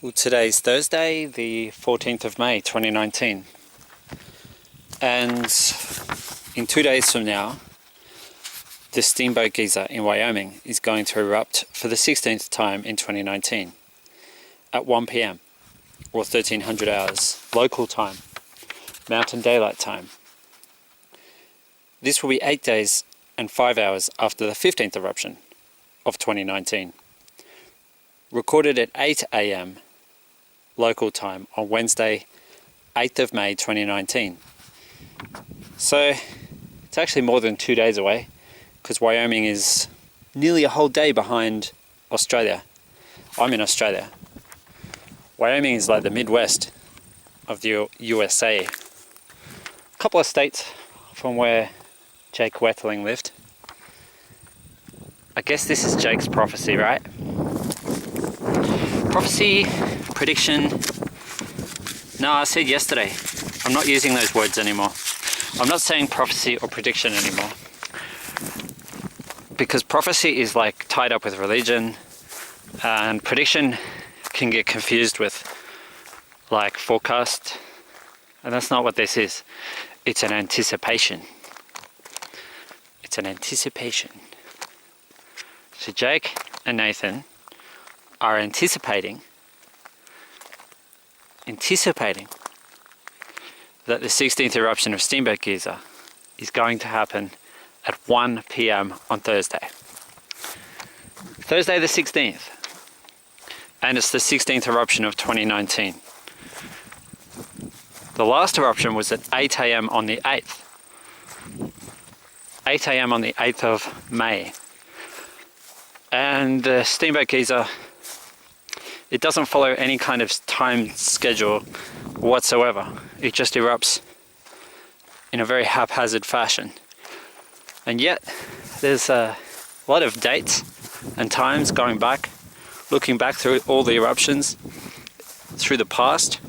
Well, today's Thursday, the 14th of May 2019, and in 2 days from now, the Steamboat geyser in Wyoming is going to erupt for the 16th time in 2019 at 1 p.m. or 1300 hours local time, Mountain Daylight Time. This will be 8 days and 5 hours after the 15th eruption of 2019. Recorded at 8 a.m. local time on Wednesday, 8th of May 2019. So it's actually more than 2 days away, because Wyoming is nearly a whole day behind Australia. I'm in Australia. Wyoming is like the Midwest of the USA. A couple of states from where Jake Wetterling lived. I guess this is Jake's prophecy, right? Prophecy, prediction. No, I said yesterday. I'm not using those words anymore. I'm not saying prophecy or prediction anymore. Because prophecy is like tied up with religion, and prediction can get confused with like forecast. And that's not what this is. It's an anticipation. It's an anticipation. So Jake and Nathan are anticipating that the 16th eruption of Steamboat geyser is going to happen at 1 p.m. on Thursday. Thursday the 16th. And it's the 16th eruption of 2019. The last eruption was at 8 a.m. on the 8th. 8 a.m. on the 8th of May. And the Steamboat geyser, it doesn't follow any kind of time schedule whatsoever. It just erupts in a very haphazard fashion. And yet, there's a lot of dates and times going back, looking back through all the eruptions, through the past.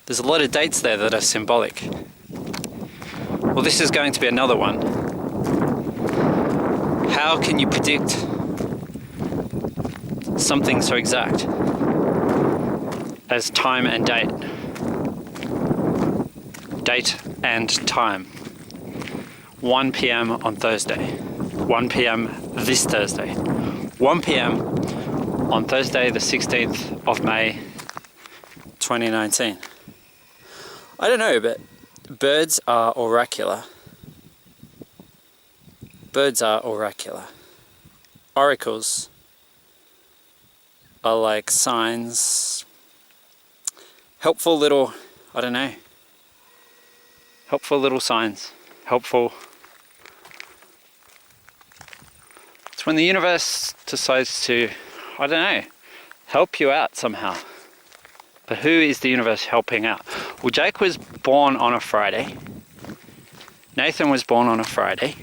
There's a lot of dates there that are symbolic. Well, this is going to be another one. How can you predict something so exact as time and date? Date and time. 1 p.m. on Thursday. 1 p.m. this Thursday. 1 p.m. on Thursday the 16th of May 2019. I don't know, but birds are oracular. Birds are oracular. Oracles are like signs, helpful little, I don't know, helpful little signs, helpful. It's when the universe decides to, I don't know, help you out somehow. But who is the universe helping out? Well, Jake was born on a Friday. Nathan was born on a Friday.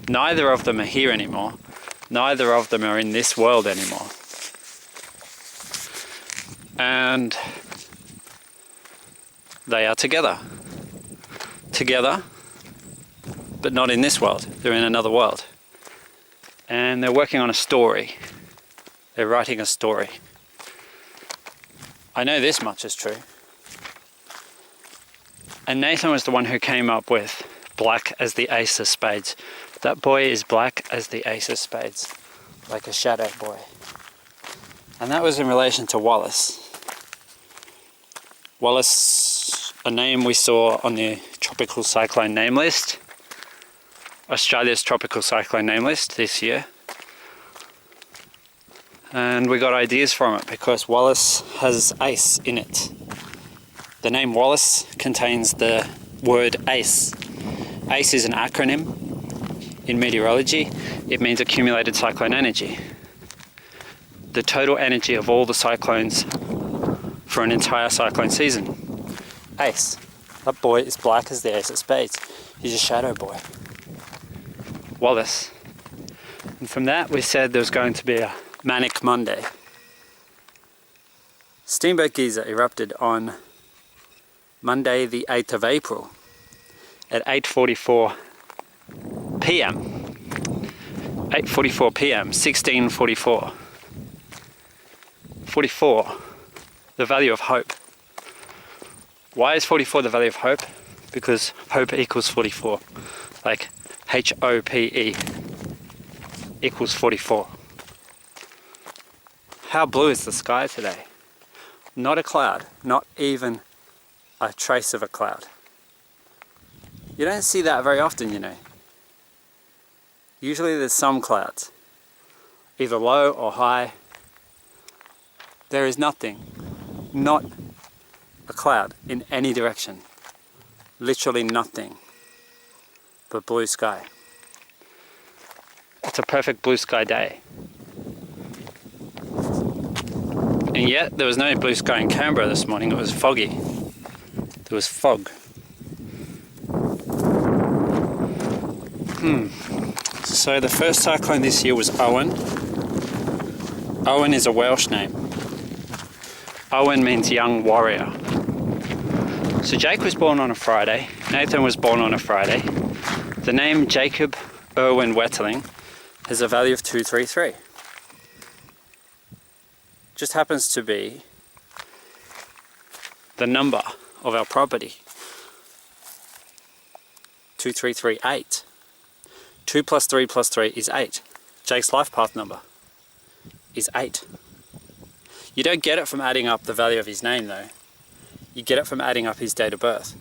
Neither of them are here anymore. Neither of them are in this world anymore. And they are together. Together, but not in this world. They're in another world. And they're working on a story. They're writing a story. I know this much is true. And Nathan was the one who came up with black as the ace of spades. That boy is black as the ace of spades, like a shadow boy. And that was in relation to Wallace. Wallace, a name we saw on the tropical cyclone name list, Australia's tropical cyclone name list this year. And we got ideas from it because Wallace has ace in it. The name Wallace contains the word ace. ACE is an acronym in meteorology. It means accumulated cyclone energy. The total energy of all the cyclones for an entire cyclone season. Ace. That boy is black as the ace of spades. He's a shadow boy. Wallace. And from that we said there was going to be a manic Monday. Steamboat geyser erupted on Monday the 8th of April at 8:44 p.m. 8:44 p.m. 1644. 44 the value of hope? Why is 44 the value of hope? Because hope equals 44. Like HOPE equals 44. How blue is the sky today? Not a cloud, not even a trace of a cloud. You don't see that very often, you know. Usually there's some clouds, either low or high. There is nothing, not a cloud in any direction. Literally nothing but blue sky. It's a perfect blue sky day. And yet there was no blue sky in Canberra this morning. It was foggy. There was fog. So the first cyclone this year was Owen. Owen is a Welsh name. Owen means young warrior. So Jake was born on a Friday. Nathan was born on a Friday. The name Jacob Irwin Wetterling has a value of 233. Just happens to be the number of our property. 2338. 2 plus 3 plus 3 is 8. Jake's life path number is 8. You don't get it from adding up the value of his name though. You get it from adding up his date of birth.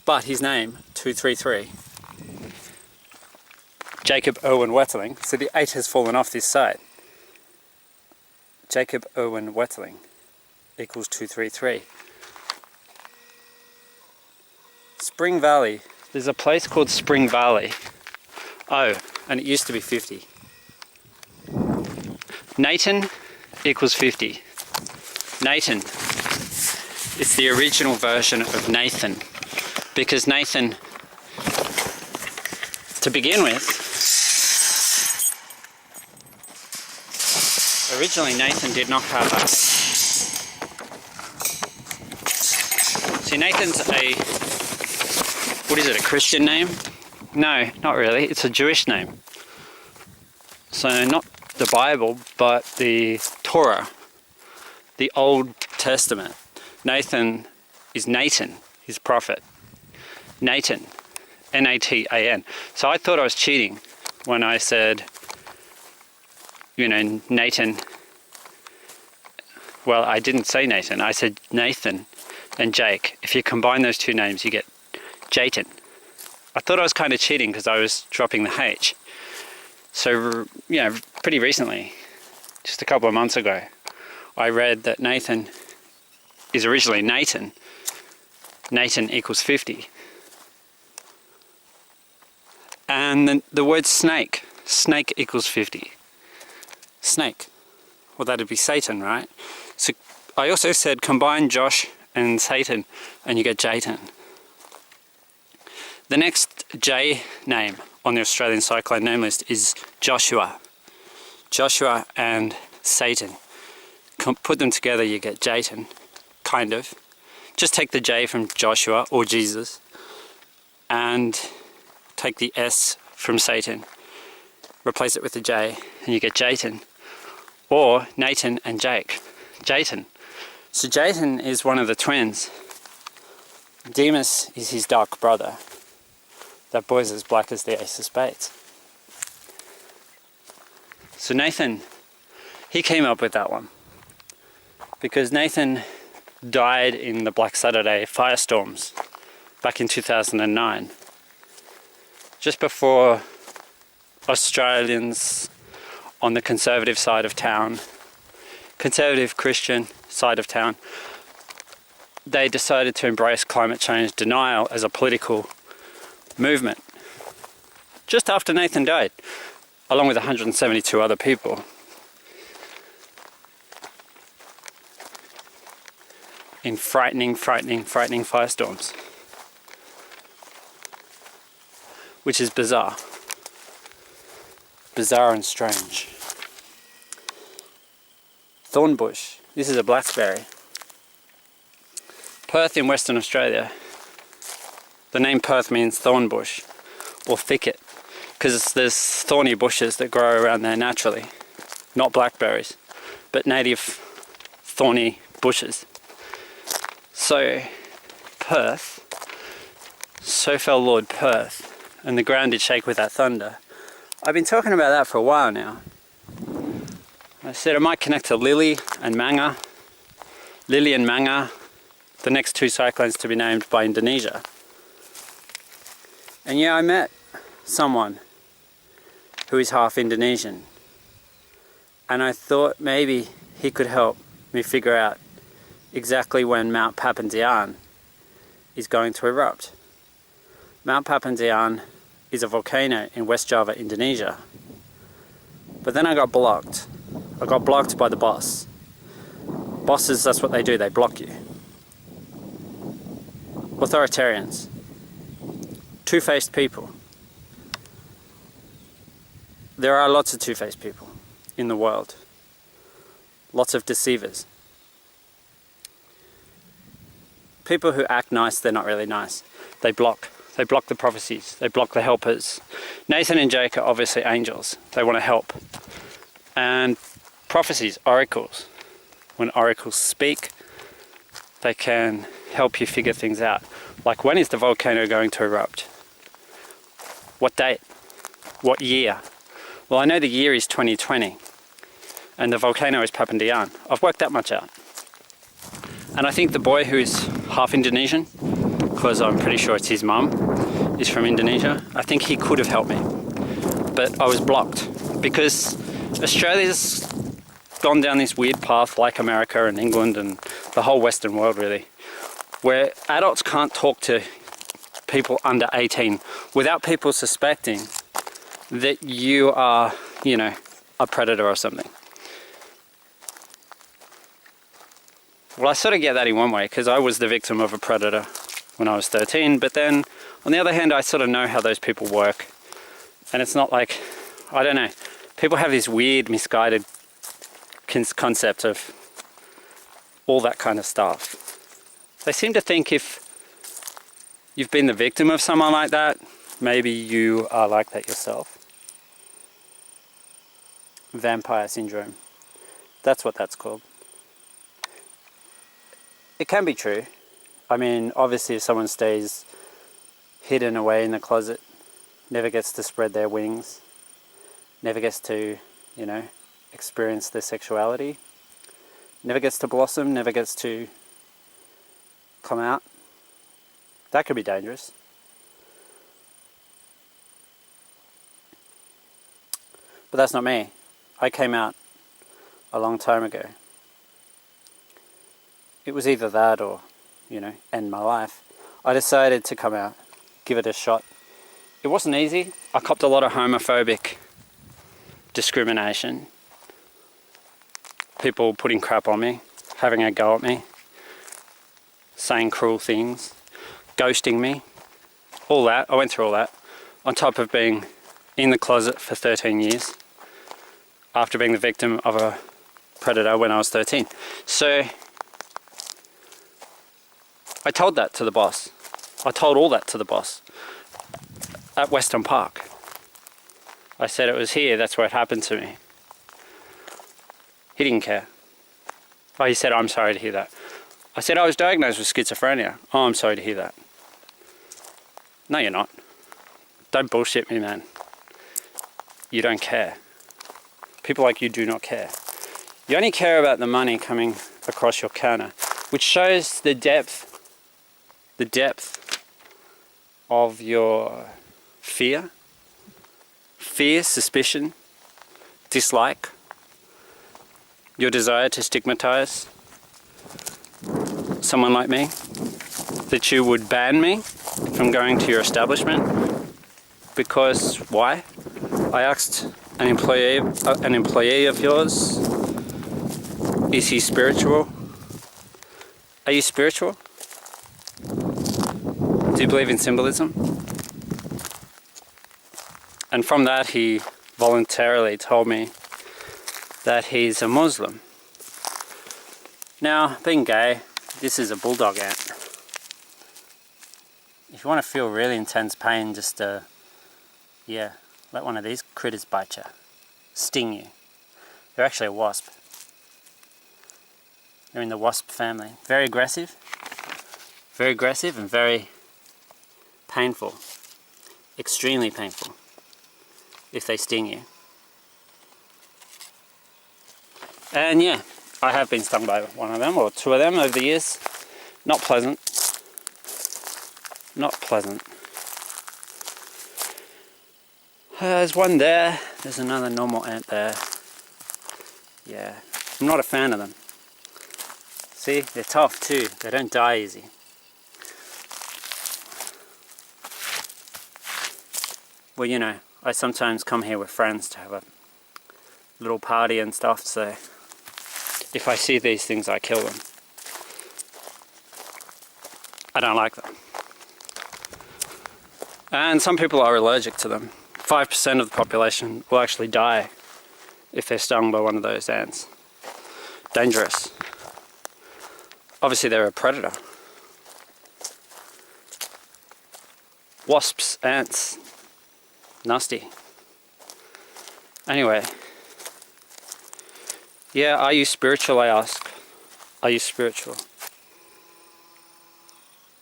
But his name, 233, Jacob Irwin Wetterling, so the 8 has fallen off this side. Jacob Irwin Wetterling equals 233. Spring Valley. There's a place called Spring Valley. Oh, and it used to be 50. Nathan equals 50. Nathan is the original version of Nathan, because Nathan, to begin with, originally Nathan did not have a... See, Nathan's a Christian name? No, not really. It's a Jewish name. So not the Bible, but the Torah, the Old Testament. Nathan is Natan, his prophet. Natan, N-A-T-A-N. So I thought I was cheating when I said, you know, Nathan. Well, I didn't say Nathan. I said Nathan and Jake. If you combine those two names, you get Jatan. I thought I was kind of cheating because I was dropping the H. So, you know, pretty recently, just a couple of months ago, I read that Nathan is originally Nathan. Nathan equals 50. And then the word snake. Snake equals 50. Snake. Well, that'd be Satan, right? So I also said combine Josh and Satan and you get Jatan. The next J name on the Australian cyclone name list is Joshua. Joshua and Satan. Put them together, you get Jatan, kind of. Just take the J from Joshua or Jesus and take the S from Satan. Replace it with the J and you get Jatan. Or Nathan and Jake. Jatan. So Jatan is one of the twins. Demas is his dark brother. That boy's as black as the ace of spades. So Nathan, he came up with that one. Because Nathan died in the Black Saturday firestorms back in 2009. Just before Australians on the conservative side of town, conservative Christian side of town, they decided to embrace climate change denial as a political movement. Just after Nathan died, along with 172 other people. In frightening firestorms. Which is bizarre. Bizarre and strange. Thornbush. This is a blackberry. Perth in Western Australia. The name Perth means thornbush or thicket because there's thorny bushes that grow around there naturally, not blackberries. but native thorny bushes. So Perth, so fell Lord Perth, and the ground did shake with that thunder. I've been talking about that for a while now. I said I might connect to Lily and Manga, the next two cyclones to be named by Indonesia. And yeah, I met someone who is half Indonesian, and I thought maybe he could help me figure out exactly when Mount Papandayan is going to erupt. Mount Papandayan is a volcano in West Java, Indonesia. But then I got blocked. I got blocked by the boss. Bosses, that's what they do, they block you. Authoritarians. Two-faced people. There are lots of two-faced people in the world. Lots of deceivers. People who act nice, they're not really nice. They block. They block the prophecies. They block the helpers. Nathan and Jake are obviously angels. They want to help. And prophecies, oracles. When oracles speak, they can help you figure things out. Like, when is the volcano going to erupt? What date? What year? Well, I know the year is 2020. And the volcano is Papandayan. I've worked that much out. And I think the boy who is half Indonesian, because I'm pretty sure it's his mum, is from Indonesia. I think he could have helped me. But I was blocked because Australia's gone down this weird path, like America and England and the whole Western world really, where adults can't talk to people under 18 without people suspecting that you are, you know, a predator or something. Well, I sort of get that in one way, because I was the victim of a predator when I was 13, but then on the other hand, I sort of know how those people work. And it's not like, I don't know, people have this weird, misguided concept of all that kind of stuff. They seem to think if you've been the victim of someone like that, maybe you are like that yourself. Vampire syndrome. That's what that's called. It can be true. I mean, obviously if someone stays hidden away in the closet, never gets to spread their wings, never gets to, you know, experience their sexuality, never gets to blossom, never gets to come out, that could be dangerous. But that's not me. I came out a long time ago. It was either that or, you know, end my life. I decided to come out, give it a shot. It wasn't easy. I copped a lot of homophobic discrimination. People putting crap on me, having a go at me, saying cruel things, ghosting me, all that. I went through all that, on top of being in the closet for 13 years, after being the victim of a predator when I was 13. So I told that to the boss. I told all that to the boss at Western Park. I said it was here, that's where it happened to me. He didn't care. Oh, he said, I'm sorry to hear that. I said, I was diagnosed with schizophrenia. Oh, I'm sorry to hear that. No, you're not. Don't bullshit me, man. You don't care. People like you do not care. You only care about the money coming across your counter, which shows the depth of your fear, suspicion, dislike, your desire to stigmatize someone like me, that you would ban me from going to your establishment. Because why? I asked an employee of yours, is he spiritual? Are you spiritual? Do you believe in symbolism? And from that he voluntarily told me that he's a Muslim. Now, being gay, this is a bulldog ant. If you want to feel really intense pain, just let one of these critters bite you, sting you. They're actually a wasp. They're in the wasp family. Very aggressive and very painful. Extremely painful if they sting you. And yeah, I have been stung by one of them or two of them over the years. Not pleasant. Not pleasant. There's one there. There's another normal ant there. Yeah, I'm not a fan of them. See, they're tough too. They don't die easy. Well, you know, I sometimes come here with friends to have a little party and stuff, so if I see these things, I kill them. I don't like them. And some people are allergic to them. 5% of the population will actually die if they're stung by one of those ants. Dangerous. Obviously they're a predator. Wasps, ants, nasty. Anyway. Yeah, are you spiritual, I ask? Are you spiritual?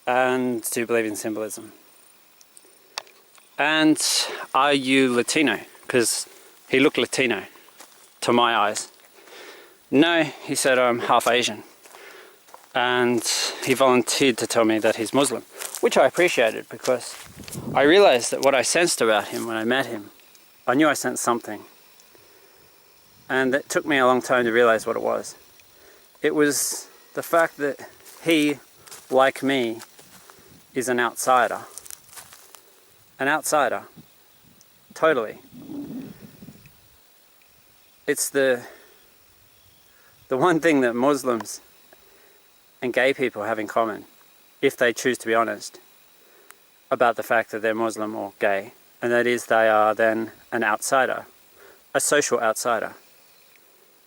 And do you believe in symbolism? And are you Latino? Because he looked Latino to my eyes. No, he said I'm half Asian. And he volunteered to tell me that he's Muslim, which I appreciated because I realized that what I sensed about him when I met him, I knew I sensed something. And it took me a long time to realize what it was. It was the fact that he, like me, is an outsider. An outsider. Totally. It's the one thing that Muslims and gay people have in common, if they choose to be honest about the fact that they're Muslim or gay, and that is they are then an outsider, a social outsider.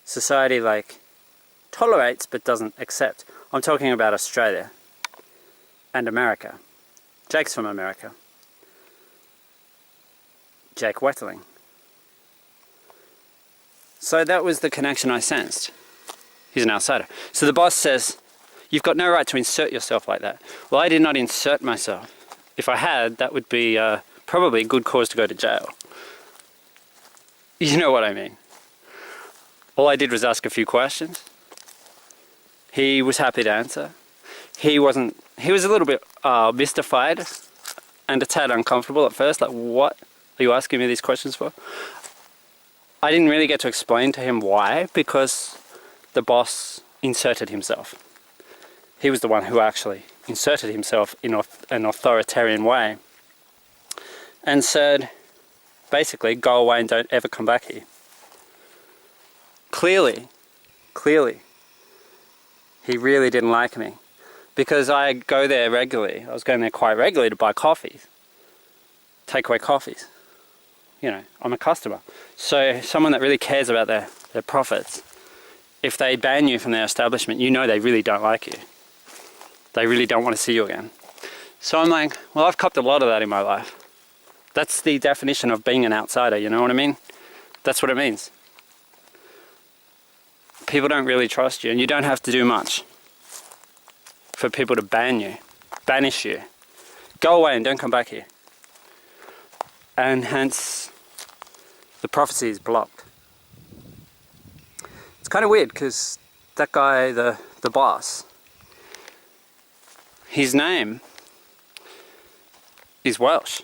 Society like tolerates but doesn't accept. I'm talking about Australia and America. Jake's from America. Jake Wetterling. So that was the connection I sensed. He's an outsider. So the boss says, you've got no right to insert yourself like that. Well, I did not insert myself. If I had, that would be probably a good cause to go to jail. You know what I mean. All I did was ask a few questions. He was happy to answer. He was a little bit mystified and a tad uncomfortable at first, like, what are you asking me these questions for? I didn't really get to explain to him why, because the boss inserted himself. He was the one who actually inserted himself in an authoritarian way and said, basically, go away and don't ever come back here. Clearly, he really didn't like me because I go there regularly. I was going there quite regularly to buy coffees, takeaway coffees. You know, I'm a customer. So someone that really cares about their profits, if they ban you from their establishment, you know they really don't like you. They really don't want to see you again. So I'm like, well, I've copped a lot of that in my life. That's the definition of being an outsider, you know what I mean? That's what it means. People don't really trust you, and you don't have to do much for people to ban you, banish you. Go away and don't come back here. And hence, the prophecy is blocked. It's kind of weird because that guy, the boss, his name is Welsh.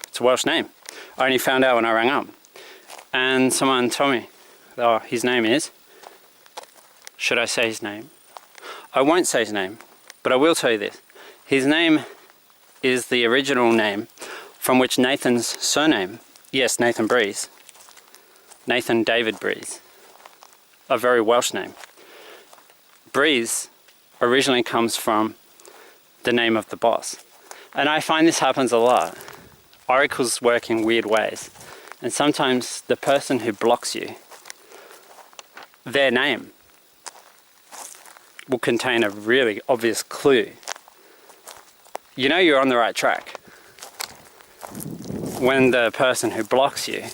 It's a Welsh name. I only found out when I rang up. And someone told me, oh, his name is... Should I say his name? I won't say his name, but I will tell you this. His name is the original name from which Nathan's surname, yes, Nathan Breeze, Nathan David Breeze, a very Welsh name. Breeze originally comes from the name of the boss. And I find this happens a lot. Oracles work in weird ways. And sometimes the person who blocks you, their name, will contain a really obvious clue. You know you're on the right track when the person who blocks you,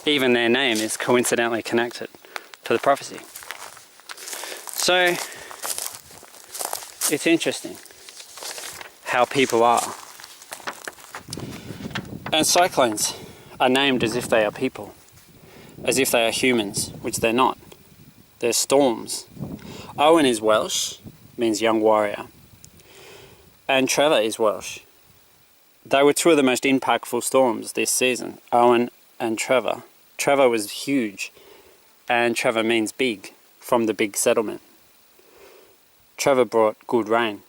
even their name is coincidentally connected to the prophecy. So It's interesting how people are. And cyclones are named as if they are people, as if they are humans, which they're not. They're storms. Owen is Welsh, means young warrior, and Trevor is Welsh. They were two of the most impactful storms this season, Owen and Trevor. Trevor was huge, and Trevor means big, from the big settlement. Trevor brought good rain,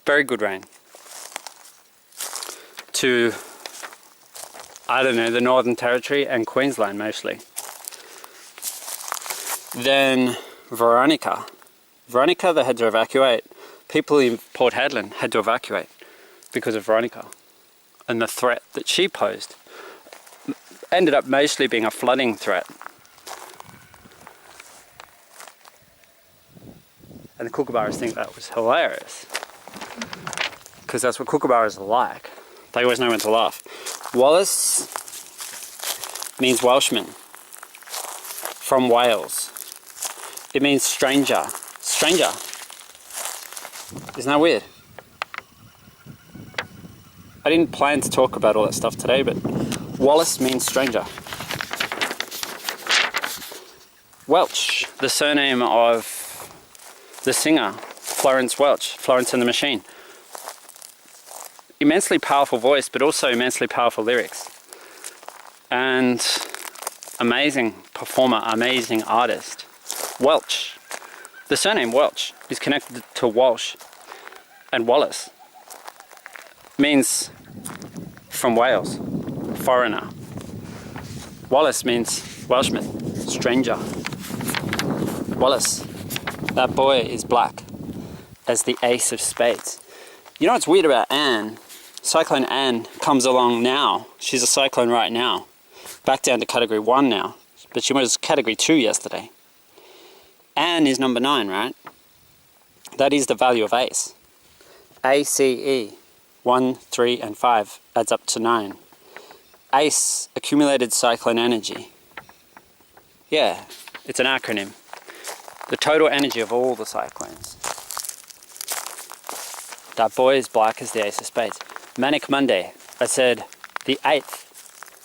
very good rain, to, I don't know, the Northern Territory and Queensland mostly. Then Veronica, they had to evacuate. People in Port Hedland had to evacuate because of Veronica and the threat that she posed. Ended up mostly being a flooding threat. And the Kookaburras think that was hilarious, because that's what Kookaburras are like. They always know when to laugh. Wallace means Welshman, from Wales. It means stranger. Stranger. Isn't that weird? I didn't plan to talk about all that stuff today, but Wallace means stranger. Welch, the surname of the singer, Florence Welch, Florence and the Machine. Immensely powerful voice, but also immensely powerful lyrics. And amazing performer, amazing artist. Welch. The surname Welch is connected to Walsh and Wallace. Means from Wales, foreigner. Wallace means Welshman, stranger. Wallace, that boy is black as the ace of spades. You know what's weird about Anne? Cyclone Anne comes along now. She's a cyclone right now. Back down to category 1 now. But she was category 2 yesterday. Anne is number 9, right? That is the value of ace. ACE. 1, 3, and 5 adds up to 9. ACE, accumulated cyclone energy. Yeah, it's an acronym. The total energy of all the cyclones. That boy is black as the ace of spades. Manic Monday. I said the 8th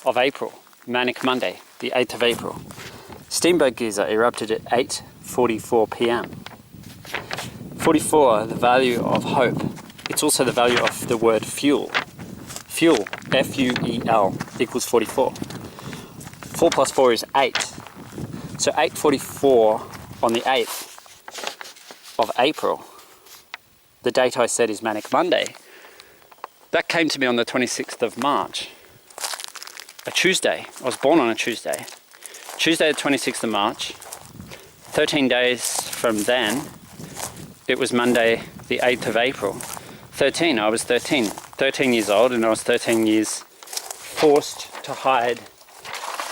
of April. Manic Monday, the 8th of April. Steamboat geyser erupted at 8:44 p.m. 44, the value of hope. It's also the value of the word fuel. Fuel, F-U-E-L, equals 44. 4 plus 4 is 8. So 8:44 on the 8th of April. The date I said is Manic Monday. That came to me on the 26th of March. A Tuesday. I was born on a Tuesday. Tuesday the 26th of March. 13 days from then, it was Monday the 8th of April. 13, I was 13. 13 years old, and I was 13 years forced to hide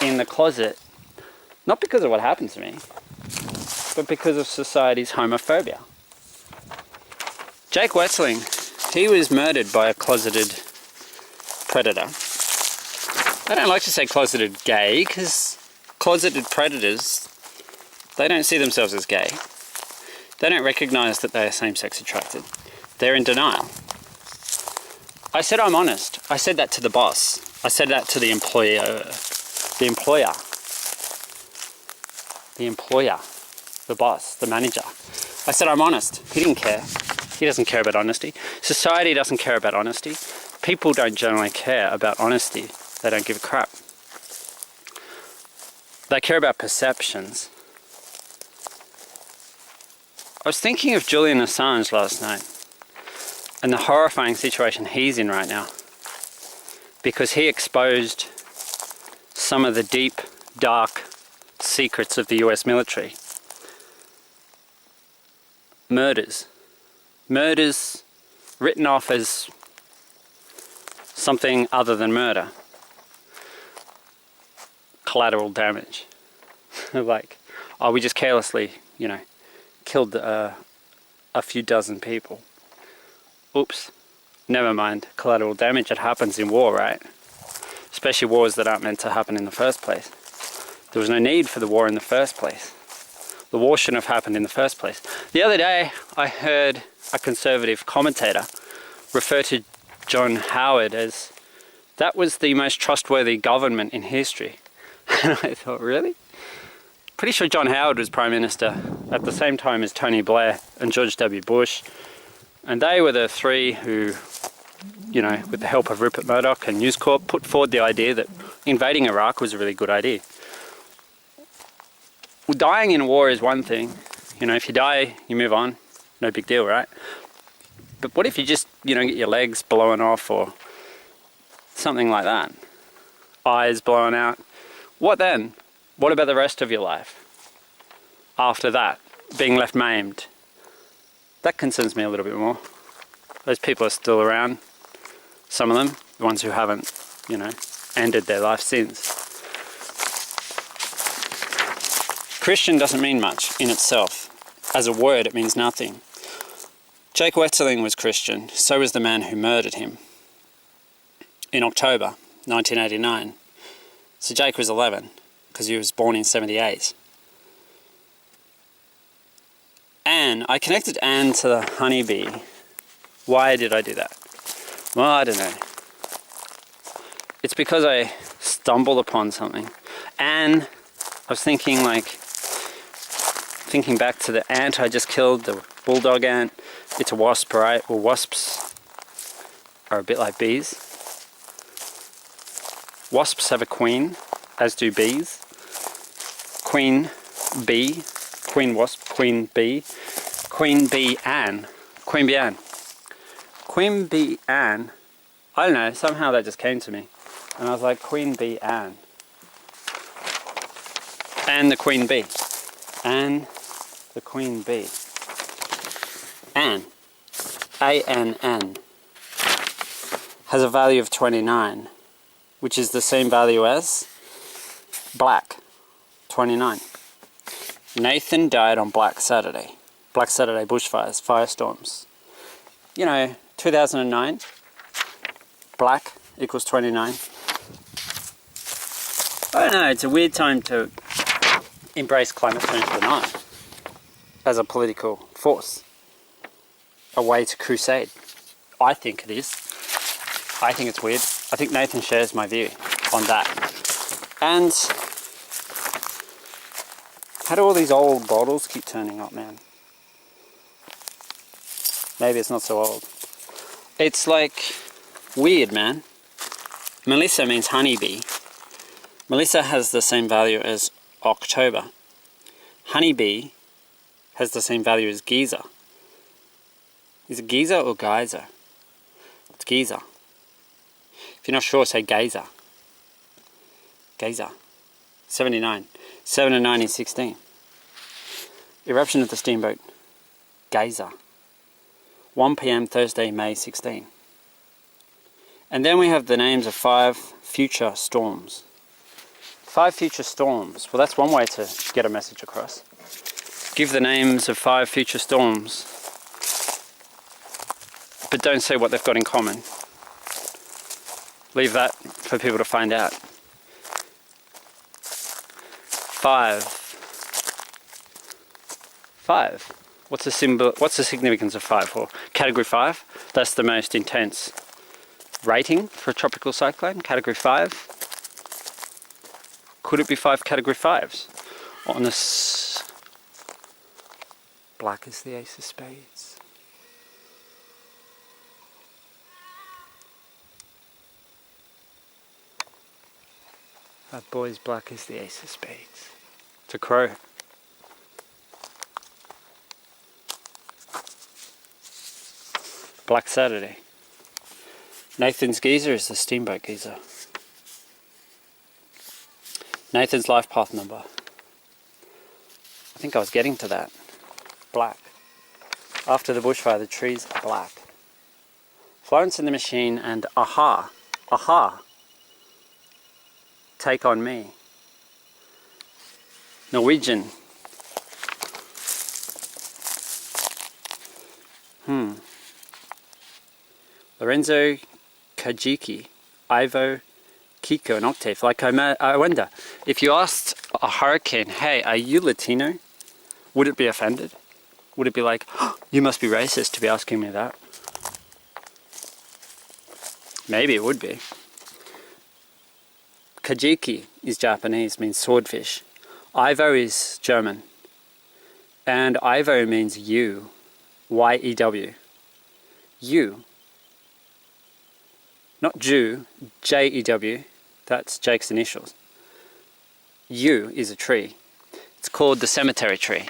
in the closet. Not because of what happened to me, but because of society's homophobia. Jake Wetzeling, he was murdered by a closeted predator. I don't like to say closeted gay, because closeted predators, they don't see themselves as gay. They don't recognise that they are same-sex attracted. They're in denial. I said I'm honest. I said that to the boss. I said that to the employer. The boss, the manager. I said I'm honest. He didn't care. He doesn't care about honesty. Society doesn't care about honesty. People don't generally care about honesty. They don't give a crap. They care about perceptions. I was thinking of Julian Assange last night and the horrifying situation he's in right now, because he exposed some of the deep, dark secrets of the US military. Murders written off as something other than murder. Collateral damage. Like, oh, we just carelessly, killed a few dozen people. Oops. Never mind. Collateral damage, it happens in war, right? Especially wars that aren't meant to happen in the first place. There was no need for the war in the first place. The war shouldn't have happened in the first place. The other day, I heard a conservative commentator, refer to John Howard as, that was the most trustworthy government in history. And I thought, really? Pretty sure John Howard was Prime Minister at the same time as Tony Blair and George W. Bush. And they were the three who, you know, with the help of Rupert Murdoch and News Corp, put forward the idea that invading Iraq was a really good idea. Well, dying in war is one thing. You know, if you die, you move on. No big deal, right? But what if you just, you know, get your legs blown off or something like that? Eyes blown out. What then? What about the rest of your life? After that, being left maimed. That concerns me a little bit more. Those people are still around. Some of them, the ones who haven't, you know, ended their life since. Christian doesn't mean much in itself. As a word, it means nothing. Jake Wetterling was Christian, so was the man who murdered him in October 1989. So Jake was 11, because he was born in 78. Anne, I connected Anne to the honeybee. Why did I do that? Well, I don't know. It's because I stumbled upon something. Anne, I was thinking back to the ant I just killed, the bulldog ant. It's a wasp, right? Well, wasps are a bit like bees. Wasps have a queen, as do bees. Queen bee, queen wasp, queen bee. Queen bee Anne. Queen bee Anne. Queen bee Anne. I don't know, somehow that just came to me. And I was like, Queen bee Anne. Anne the queen bee. Anne the queen bee. Anne, A-N-N, has a value of 29, which is the same value as black, 29. Nathan died on Black Saturday. Black Saturday bushfires, firestorms. You know, 2009, black equals 29. I don't know, it's a weird time to embrace climate change or not as a political force. A way to crusade. I think it is. I think it's weird. I think Nathan shares my view on that. And how do all these old bottles keep turning up, man? Maybe it's not so old. It's like weird, man. Melissa means honeybee. Melissa has the same value as October. Honeybee has the same value as Giza. Is it Giza or Geyser? It's Giza. If you're not sure, say Geyser. Geyser. 79. 7 and 9 is 16. Eruption of the Steamboat. Geyser. 1 p.m. Thursday, May 16. And then we have the names of 5 future storms. 5 future storms. Well, that's one way to get a message across. Give the names of 5 future storms, but don't say what they've got in common. Leave that for people to find out. 5. What's the symbol? What's the significance of 5 for? Category 5. That's the most intense rating for a tropical cyclone. Category 5. Could it be 5 category 5s? On this, black is the ace of spades. That boy's black is the ace of spades. It's a crow. Black Saturday. Nathan's geyser is the Steamboat geyser. Nathan's life path number. I think I was getting to that. Black. After the bushfire, the trees are black. Florence and the Machine and Aha. Aha. Take on Me. Norwegian. Lorenzo Kajiki. Ivo Kiko and Octave. Like I wonder, if you asked a hurricane, hey, are you Latino? Would it be offended? Would it be like, oh, you must be racist to be asking me that? Maybe it would be. Kajiki is Japanese, means swordfish. Ivo is German. And Ivo means you. Y-E-W. You. Not Jew, J-E-W. That's Jake's initials. Yew is a tree. It's called the cemetery tree.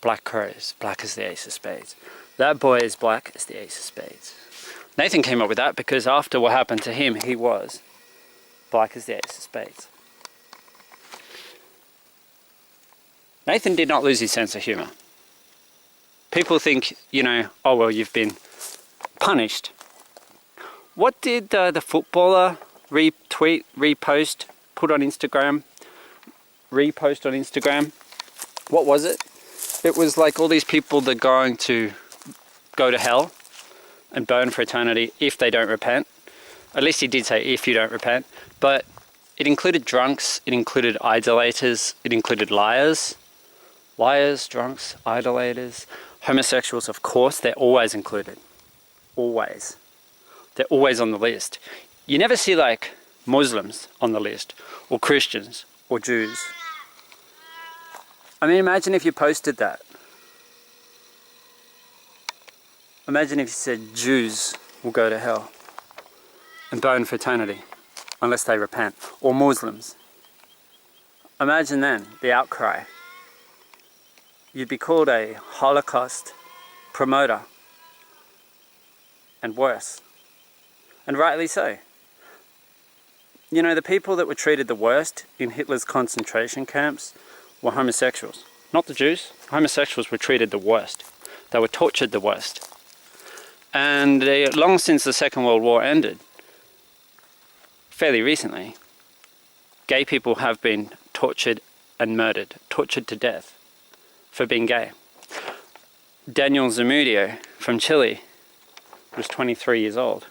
Black crows, black as the ace of spades. That boy is black as the ace of spades. Nathan came up with that because after what happened to him, he was black as the ace of spades. Nathan did not lose his sense of humour. People think, oh well, you've been punished. What did the footballer retweet, repost, put on Instagram? Repost on Instagram? What was it? It was like all these people that are going to go to hell and burn for eternity if they don't repent. At least he did say if you don't repent. But it included drunks, it included idolaters, it included liars. Liars, drunks, idolaters, homosexuals, of course, they're always included. Always. They're always on the list. You never see like Muslims on the list, or Christians, or Jews. I mean, imagine if you posted that. Imagine if you said Jews will go to hell and burn for eternity unless they repent, or Muslims. Imagine then the outcry. You'd be called a Holocaust promoter, and worse. And rightly so. The people that were treated the worst in Hitler's concentration camps were homosexuals. Not the Jews. Homosexuals were treated the worst. They were tortured the worst. And long since the Second World War ended, fairly recently, gay people have been tortured and murdered, tortured to death for being gay. Daniel Zamudio from Chile was 23 years old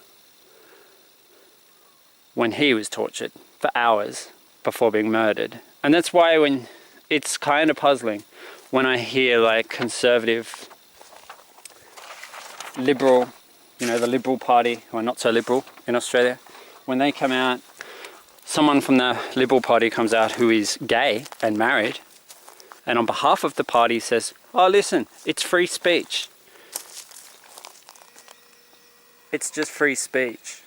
when he was tortured for hours before being murdered. And that's why when it's kind of puzzling when I hear like conservative, liberal, the Liberal Party, or not so liberal in Australia, when they come out, someone from the Liberal Party comes out who is gay and married, and on behalf of the party says, oh listen, it's free speech. It's just free speech.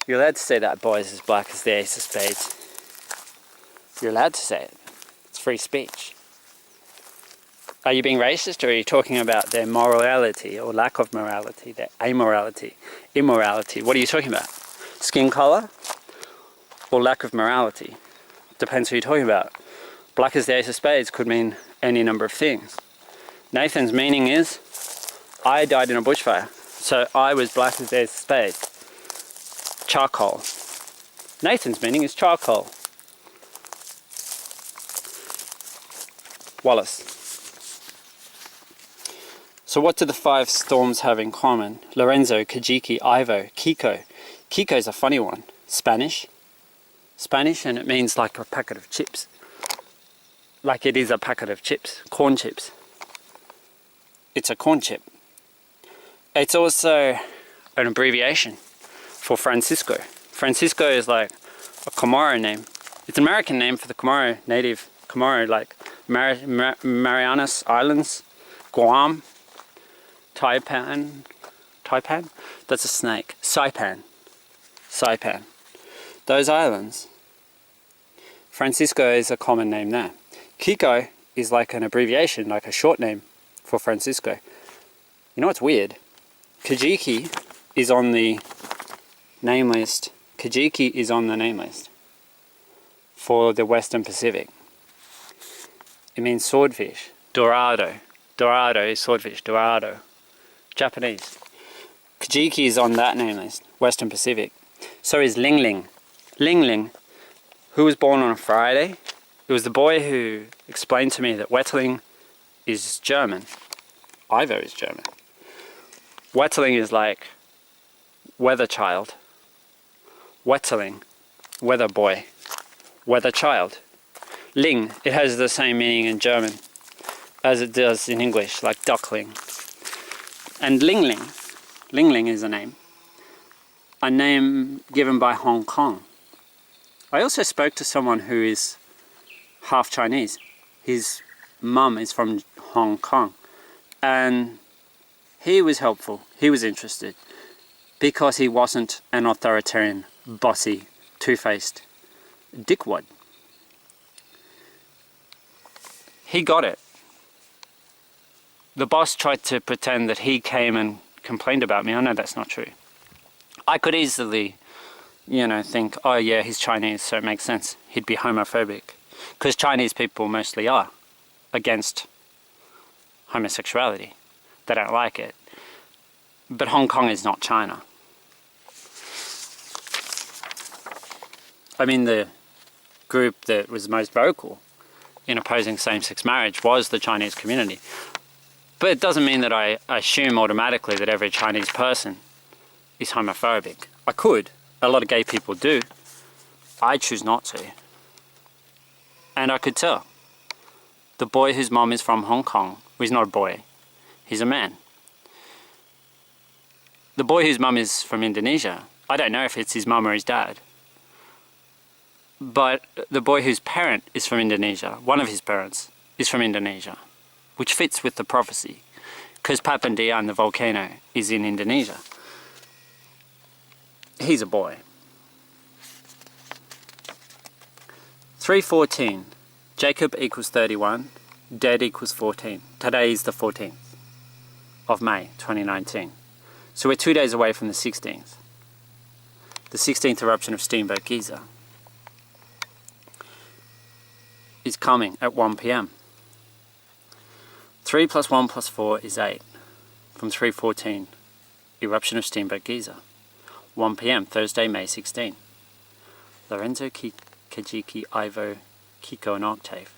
You're allowed to say that boy is as black as the ace of spades. You're allowed to say it. It's free speech. Are you being racist, or are you talking about their morality or lack of morality, their amorality, immorality? What are you talking about? Skin color or lack of morality? Depends who you're talking about. Black as the ace of spades could mean any number of things. Nathan's meaning is, I died in a bushfire, so I was black as the ace of spades. Charcoal. Nathan's meaning is charcoal. Wallace. So what do the 5 storms have in common? Lorenzo, Kajiki, Ivo, Kiko. Kiko's a funny one. Spanish, and it means like a packet of chips. Like it is a packet of chips, corn chips. It's a corn chip. It's also an abbreviation for Francisco. Francisco is like a Comoro name. It's an American name for the Comoro, native Comoro, like Marianas Islands, Guam, Taipan, that's a snake, Saipan, those islands. Francisco is a common name there. Kiko is like an abbreviation, like a short name for Francisco. You know what's weird? Kajiki is on the name list. Kajiki is on the name list for the Western Pacific. It means swordfish. Dorado. Dorado is swordfish. Dorado. Japanese. Kajiki is on that name list. Western Pacific. So is Ling Ling. Ling Ling, who was born on a Friday. It was the boy who explained to me that Wetterling is German. Ivo is German. Wetterling is like weather child. Wetterling, weather boy, weather child. Ling, it has the same meaning in German as it does in English, like duckling. And Ling Ling is a name given by Hong Kong. I also spoke to someone who is half Chinese. His mum is from Hong Kong, and he was helpful, he was interested, because he wasn't an authoritarian, bossy, two-faced dickwad. He got it. The boss tried to pretend that he came and complained about me. I know that's not true. I could easily, think, oh yeah, he's Chinese, so it makes sense. He'd be homophobic. Because Chinese people mostly are against homosexuality. They don't like it. But Hong Kong is not China. I mean, the group that was most vocal in opposing same-sex marriage was the Chinese community. But it doesn't mean that I assume automatically that every Chinese person is homophobic. I could. A lot of gay people do. I choose not to. And I could tell. The boy whose mom is from Hong Kong, well, he's not a boy, he's a man. The boy whose mum is from Indonesia, I don't know if it's his mum or his dad. But the boy whose parent is from Indonesia, one of his parents, is from Indonesia, which fits with the prophecy, because Papandayan, the volcano, is in Indonesia. He's a boy. 3:14. Jacob equals 31. Dead equals 14. Today is the 14th of May, 2019. So we're 2 days away from the 16th. The 16th eruption of Steamboat Giza is coming at 1 p.m. 3 plus 1 plus 4 is 8. From 3:14, eruption of Steamboat Giza. 1 p.m. Thursday, May 16. Lorenzo, Kajiki, Ivo, Kiko and Octave.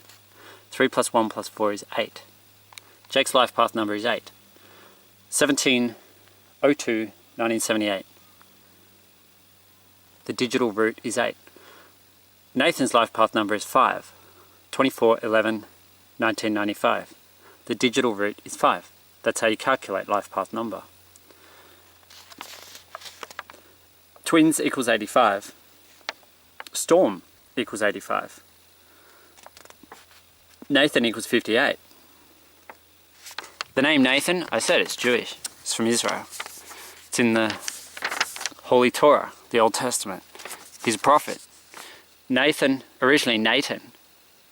3 plus 1 plus 4 is 8. Jake's life path number is 8. 17/02/1978. The digital root is 8. Nathan's life path number is 5. 24/11/1995. The digital root is 5. That's how you calculate life path number. Twins equals 85. Storm equals 85. Nathan equals 58. The name Nathan, I said it's Jewish. It's from Israel. It's in the Holy Torah, the Old Testament. He's a prophet. Nathan, originally Nathan,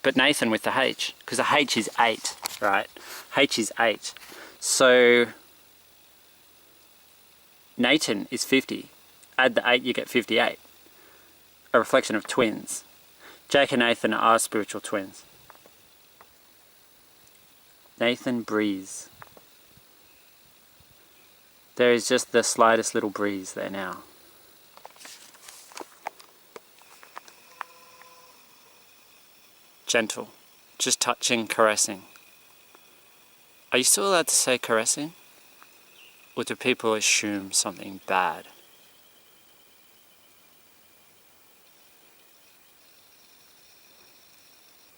but Nathan with the H, because the H is 8, right? H is 8. So Nathan is 50. Add the 8, you get 58. A reflection of twins. Jake and Nathan are spiritual twins. Nathan breeze. There is just the slightest little breeze there now. Gentle. Just touching, caressing. Are you still allowed to say caressing? Or do people assume something bad?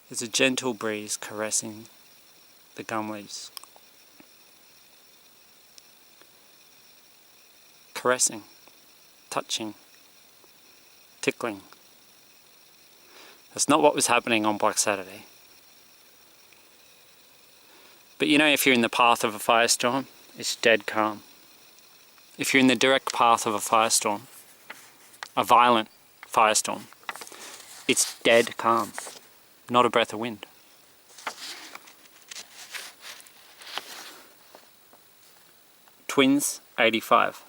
There's a gentle breeze caressing the gum leaves. Caressing, touching, tickling. That's not what was happening on Black Saturday. But if you're in the path of a firestorm, it's dead calm. If you're in the direct path of a firestorm, a violent firestorm, it's dead calm. Not a breath of wind. Twins, 85.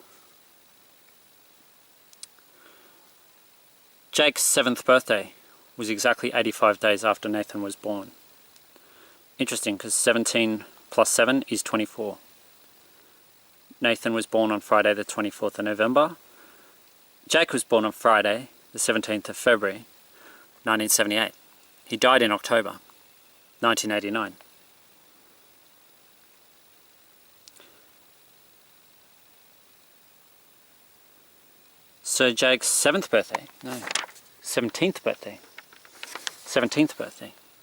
Jake's 7th birthday was exactly 85 days after Nathan was born. Interesting, because 17 plus 7 is 24. Nathan was born on Friday the 24th of November. Jake was born on Friday the 17th of February, 1978. He died in October, 1989. So Jake's 17th birthday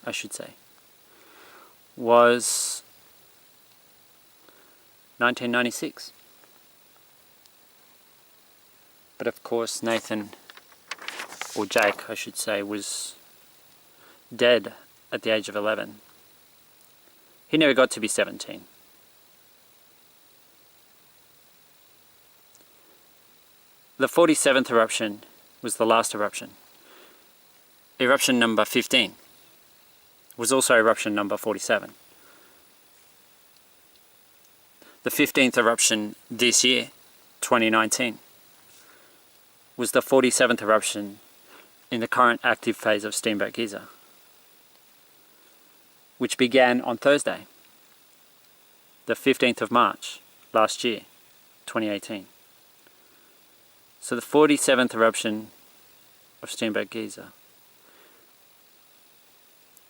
I should say, was 1996. But of course Nathan, or Jake I should say, was dead at the age of 11. He never got to be 17. The 47th eruption was the last eruption. Eruption number 15 was also eruption number 47. The 15th eruption this year, 2019, was the 47th eruption in the current active phase of Steamboat Giza, which began on Thursday, the 15th of March last year, 2018. So the 47th eruption of Steamboat Giza,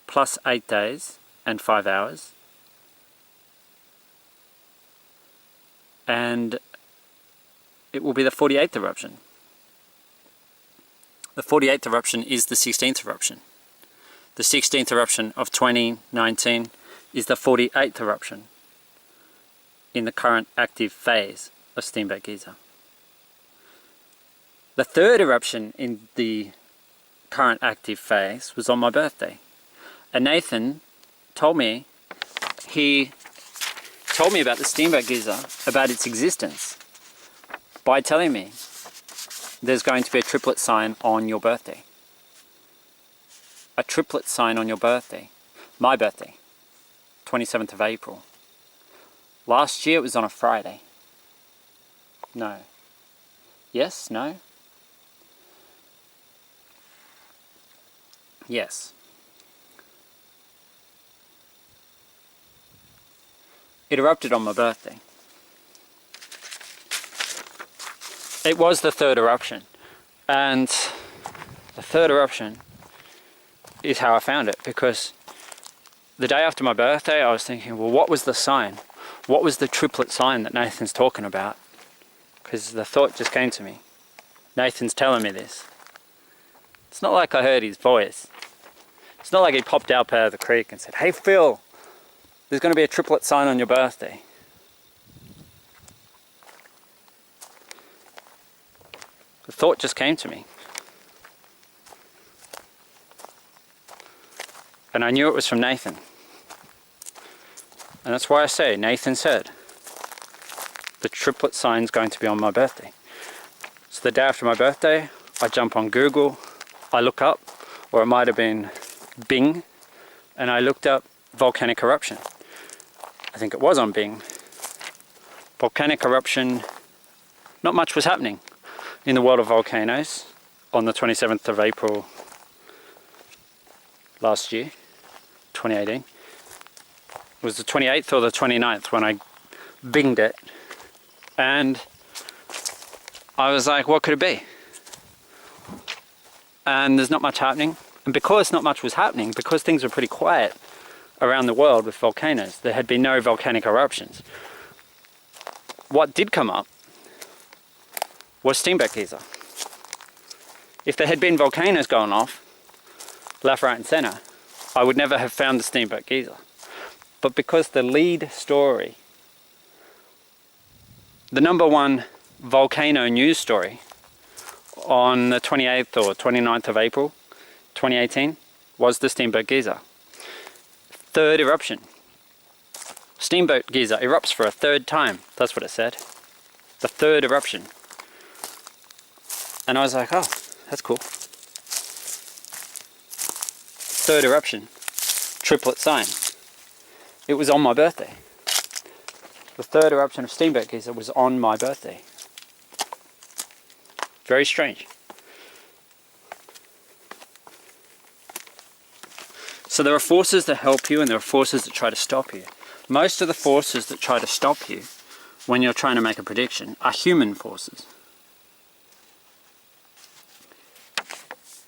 plus 8 days and 5 hours, and it will be the 48th eruption. The 48th eruption is the 16th eruption. The 16th eruption of 2019 is the 48th eruption in the current active phase of Steamboat Giza. The third eruption in the current active phase was on my birthday. And Nathan told me, he told me about the Steamboat Giza, about its existence, by telling me there's going to be a triplet sign on your birthday. A triplet sign on your birthday. My birthday, 27th of April. Last year it was on a Friday. No. Yes? No? Yes. It erupted on my birthday. It was the third eruption. And the third eruption is how I found it, because the day after my birthday I was thinking, well, what was the sign? What was the triplet sign that Nathan's talking about? Because the thought just came to me. Nathan's telling me this. It's not like I heard his voice. It's not like he popped out of the creek and said, hey Phil, there's going to be a triplet sign on your birthday. The thought just came to me. And I knew it was from Nathan. And that's why I say, Nathan said, the triplet sign's going to be on my birthday. So the day after my birthday, I jump on Google, I look up, or it might have been Bing, and I looked up volcanic eruption. I think it was on Bing. Volcanic eruption, not much was happening in the world of volcanoes on the 27th of April last year, 2018. It was the 28th or the 29th when I binged it, and I was like, what could it be? And there's not much happening. And because not much was happening, because things were pretty quiet around the world with volcanoes, there had been no volcanic eruptions. What did come up was Steamboat Giza. If there had been volcanoes going off, left, right and centre, I would never have found the Steamboat Giza. But because the lead story, the number one volcano news story on the 28th or 29th of April 2018 was the Steamboat Giza. Third eruption. Steamboat Giza erupts for a third time. That's what it said. The third eruption. And I was like, oh, that's cool. Third eruption. Triplet sign. It was on my birthday. The third eruption of Steamboat Giza was on my birthday. Very strange. So there are forces that help you and there are forces that try to stop you. Most of the forces that try to stop you when you're trying to make a prediction are human forces.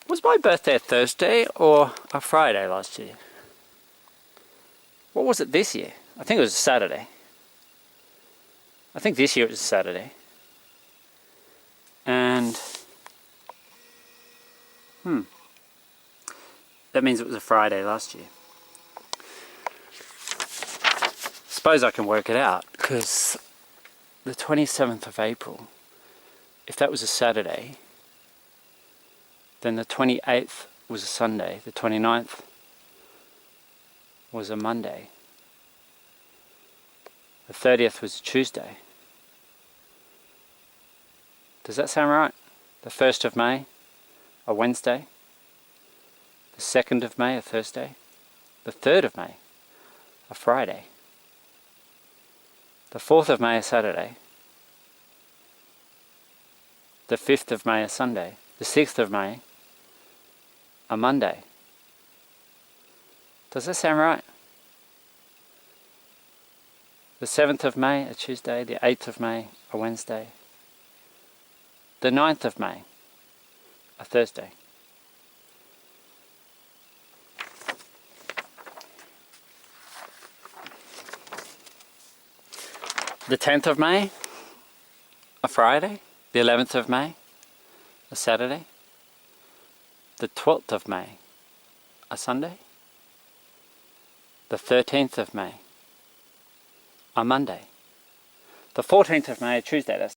Was my birthday a Thursday or a Friday last year? What was it this year? I think it was a Saturday. I think this year it was a Saturday. And that means it was a Friday last year. suppose I can work it out, because the 27th of April, if that was a Saturday, then the 28th was a Sunday, the 29th was a Monday, the 30th was a Tuesday. Does that sound right? The 1st of May, a Wednesday, the 2nd of May, a Thursday, the 3rd of May, a Friday, the 4th of May, a Saturday, the 5th of May, a Sunday, the 6th of May, a Monday. Does that sound right? The 7th of May, a Tuesday, the 8th of May, a Wednesday, the 9th of May, a Thursday. The 10th of May, a Friday, the 11th of May, a Saturday, the 12th of May, a Sunday, the 13th of May, a Monday, the 14th of May, a Tuesday, that's